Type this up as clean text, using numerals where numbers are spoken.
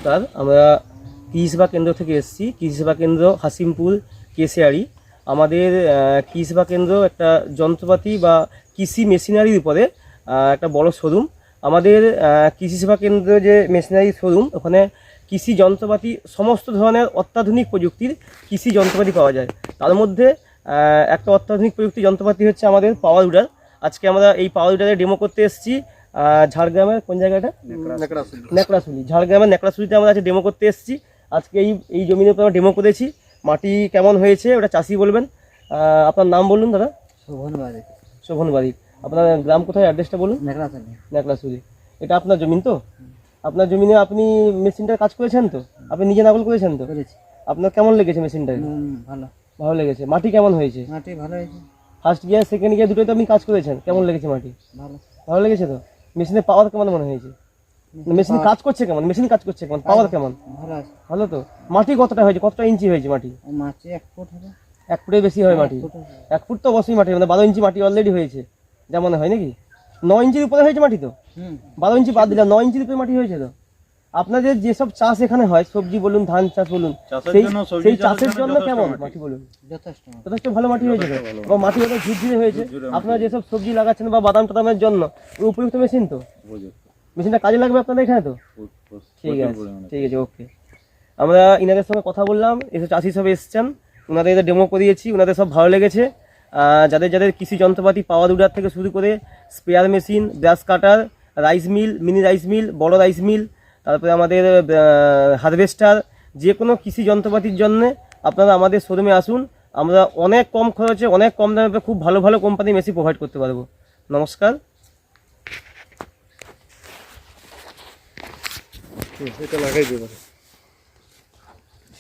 নমস্কার, আমরা কৃষি সেবা কেন্দ্র থেকে এসেছি। কৃষি সেবা কেন্দ্র হাসিমপুর কেশিয়ারি। আমাদের কৃষি সেবা কেন্দ্র একটা যন্ত্রপাতি বা কৃষি মেশিনারির উপরে একটা বড় শোরুম। আমাদের কৃষি সেবা কেন্দ্র যে মেশিনারি শোরুম, ওখানে কৃষি যন্ত্রপাতি সমস্ত ধরনের অত্যাধুনিক প্রযুক্তির কৃষি যন্ত্রপাতি পাওয়া যায়। তার মধ্যে একটা অত্যাধুনিক প্রযুক্তি যন্ত্রপাতি হচ্ছে আমাদের পাওয়ার উইডার। আজকে আমরা এই পাওয়ার উইডারের ডেমো করতে এসেছি ঝাড়গ্রামের কোন জায়গাটা, নেকড়াশুলি। ঝাড়গ্রামের নেকড়াশুলিতে আমরা আজকে ডেমো করতে এসেছি। আজকে এই জমির উপর আমরা ডেমো করেছি। মাটি কেমন হয়েছে ওটা চাষি বলবেন। আপনার নাম বলুন দাদা। শোভন বারিক। আপনার গ্রাম কোথায়, অ্যাড্রেসটা বলুন। নেকড়াশুলি। এটা আপনার জমিন তো? আপনার জমিনে আপনি মেশিনটার কাজ করেছেন তো? আপনি নিজে নাগল করেছেন তো? আপনার কেমন লেগেছে মেশিনটা? ভালো লেগেছে। মাটি কেমন হয়েছে? মাটি ভালো হয়েছে। ফার্স্ট গিয়ার সেকেন্ড গিয়ার দুটোই তো আপনি কাজ করেছেন। কেমন লেগেছে মাটি? ভালো লেগেছে তো? মেশিনের পাওয়ার কেমন মনে হয়েছে? মেশিন কাজ করছে কেমন? পাওয়ার কেমন? ভালো তো? মাটি কতটা হয়েছে, কতটা ইঞ্চি হয়েছে মাটি? 1 ফুট হবে। 1 ফুটের বেশি হয় মাটি। 1 ফুট তো অবশ্যই মাটি, মানে 12 ইঞ্চি মাটি অলরেডি হয়েছে যা মনে হয়, নাকি? 9 ইঞ্চির উপরে হয়েছে মাটি তো? 12 ইঞ্চি বাদ দিলাম, 9 ইঞ্চির উপরে মাটি হয়েছে তো? আপনাদের যেসব চাষ এখানে হয়, সবজি বলুন, ধান চাষ বলুন, সেই চাষের জন্য কেমন মাটি বলুন? যথেষ্ট ভালো মাটি হয়েছে তো? মাটি হয়তো ঝুরঝুরে হয়েছে। আপনারা যেসব সবজি লাগাচ্ছেন বা বাদাম টাদামের জন্য উপযুক্ত মেশিন তো? মেশিনটা কাজে লাগবে আপনাদের এখানে তো? ঠিক আছে, ওকে। আমরা ইনাদের সঙ্গে কথা বললাম, এসব চাষি সব এসছেন, ওনাদের ডেমো করিয়েছি, ওনাদের সব ভালো লেগেছে। যাদের কৃষি যন্ত্রপাতি পাওয়ার উইডার থেকে শুরু করে sprayer machine, brush cutter, rice mill, mini rice mill, বড় রাইস মিল, তারপরে আমাদের হারভেস্টার, যে কোনো কৃষি যন্ত্রপাতির জন্য আপনারা আমাদের শোরুমে আসুন। আমরা অনেক কম খরচে, অনেক কম দামে খুব ভালো ভালো কোম্পানির মেশিন প্রোভাইড করতে পারবো। নমস্কার। এটা লাগাই দেবো।